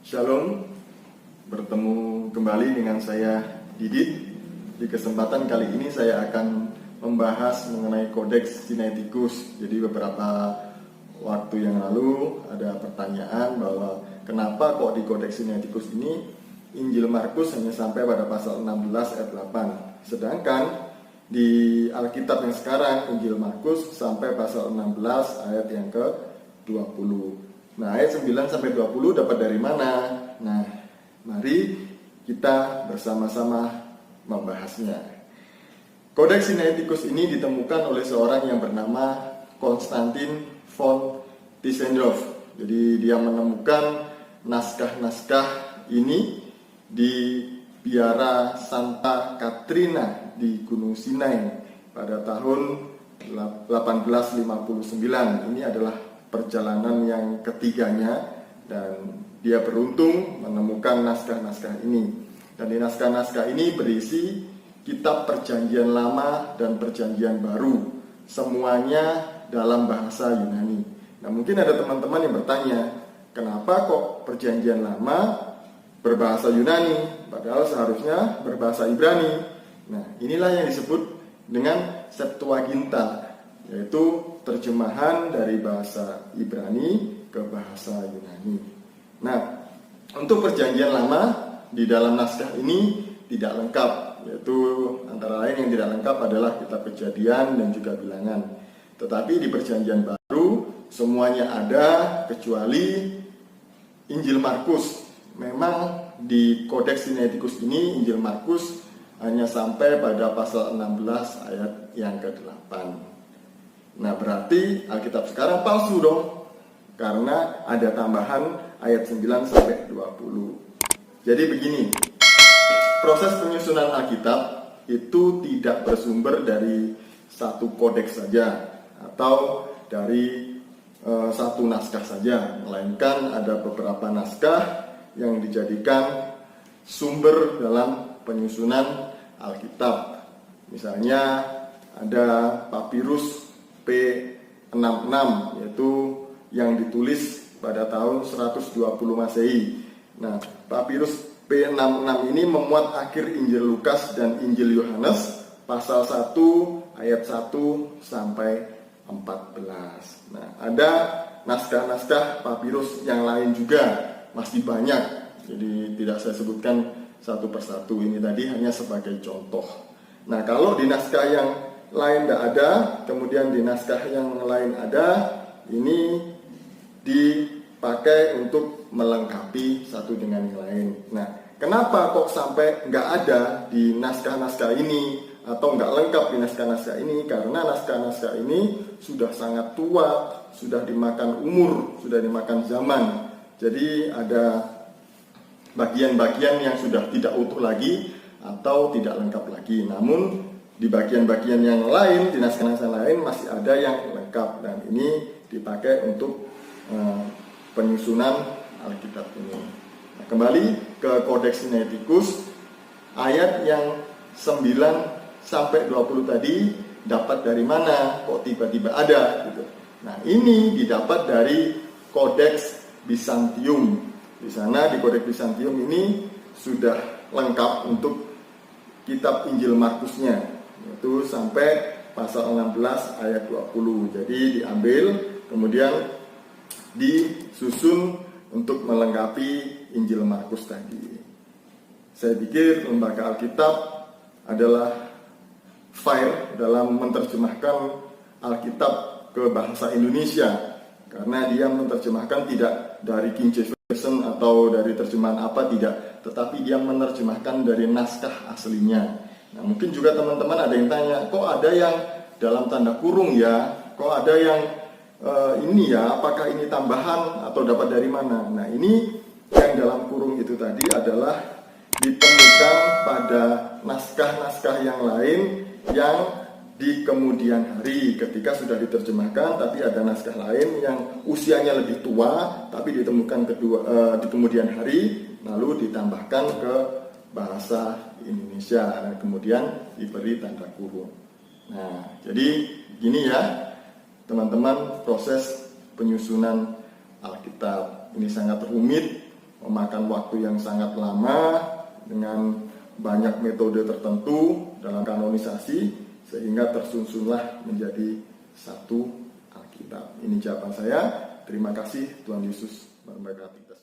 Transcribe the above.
Shalom, bertemu kembali dengan saya Didit. Di kesempatan kali ini saya akan membahas mengenai Kodeks Sinaiticus. Jadi beberapa waktu yang lalu ada pertanyaan bahwa kenapa kok di Kodeks Sinaiticus ini Injil Markus hanya sampai pada pasal 16 ayat 8. Sedangkan di Alkitab yang sekarang Injil Markus sampai pasal 16 ayat yang ke-20. Nah, ayat 9 sampai 20 dapat dari mana? Nah, mari kita bersama-sama membahasnya. Kodeks Sinaiticus ini ditemukan oleh seorang yang bernama Konstantin von Tischendorf. Jadi dia menemukan naskah-naskah ini di biara Santa Katrina di Gunung Sinai pada tahun 1859. Ini adalah perjalanan yang ketiganya dan dia beruntung menemukan naskah-naskah ini. Dan di naskah-naskah ini berisi kitab Perjanjian Lama dan Perjanjian Baru, semuanya dalam bahasa Yunani. Nah, mungkin ada teman-teman yang bertanya, kenapa kok Perjanjian Lama berbahasa Yunani padahal seharusnya berbahasa Ibrani? Nah, inilah yang disebut dengan Septuaginta, yaitu terjemahan dari bahasa Ibrani ke bahasa Yunani. Nah, untuk Perjanjian Lama di dalam naskah ini tidak lengkap, yaitu antara lain yang tidak lengkap adalah kitab Kejadian dan juga Bilangan. Tetapi di Perjanjian Baru semuanya ada kecuali Injil Markus. Memang di Kodeks Sinaiticus ini Injil Markus hanya sampai pada pasal 16 ayat yang ke-8. Nah, berarti Alkitab sekarang palsu dong, karena ada tambahan ayat 9 sampai 20. Jadi begini, proses penyusunan Alkitab itu tidak bersumber dari satu kodeks saja atau dari satu naskah saja, melainkan ada beberapa naskah yang dijadikan sumber dalam penyusunan Alkitab. Misalnya ada papirus P66, yaitu yang ditulis pada tahun 120 Masehi. Nah, papirus P66 ini memuat akhir Injil Lukas dan Injil Yohanes pasal 1 ayat 1 sampai 14. Nah, ada naskah-naskah papirus yang lain juga, masih banyak. Jadi tidak saya sebutkan satu persatu, ini tadi hanya sebagai contoh. Nah, kalau di naskah yang lain tidak ada, kemudian di naskah yang lain ada, ini dipakai untuk melengkapi satu dengan yang lain. Nah, kenapa kok sampai nggak ada di naskah-naskah ini atau nggak lengkap di naskah-naskah ini? Karena naskah-naskah ini sudah sangat tua, sudah dimakan umur, sudah dimakan zaman. Jadi ada bagian-bagian yang sudah tidak utuh lagi atau tidak lengkap lagi. Namun di bagian-bagian yang lain, di naskah-naskah lain masih ada yang lengkap, dan ini dipakai untuk penyusunan Alkitab ini. Nah, kembali ke Kodeks Sinaiticus, ayat yang 9 sampai 20 tadi dapat dari mana? Kok tiba-tiba ada gitu. Nah, ini didapat dari Kodeks Bizantium. Di sana di Kodeks Bizantium ini sudah lengkap untuk kitab Injil Markusnya, yaitu sampai pasal 16 ayat 20. Jadi diambil kemudian disusun untuk melengkapi Injil Markus tadi. Saya pikir lembaga Alkitab adalah fair dalam menerjemahkan Alkitab ke bahasa Indonesia, karena dia menerjemahkan tidak dari King James Version atau dari terjemahan apa, tidak, tetapi dia menerjemahkan dari naskah aslinya. Nah, mungkin juga teman-teman ada yang tanya, kok ada yang dalam tanda kurung ya, kok ada yang ini ya, apakah ini tambahan atau dapat dari mana? Nah, ini yang dalam kurung itu tadi adalah ditemukan pada naskah-naskah yang lain yang di kemudian hari ketika sudah diterjemahkan, tapi ada naskah lain yang usianya lebih tua tapi ditemukan di kemudian hari lalu ditambahkan ke bahasa Indonesia dan kemudian diberi tanda kurung. Nah, jadi gini ya teman-teman, proses penyusunan Alkitab ini sangat rumit memakan waktu yang sangat lama dengan banyak metode tertentu dalam kanonisasi sehingga tersusunlah menjadi satu Alkitab. Ini jawaban saya. Terima kasih, Tuhan Yesus memberkati kita.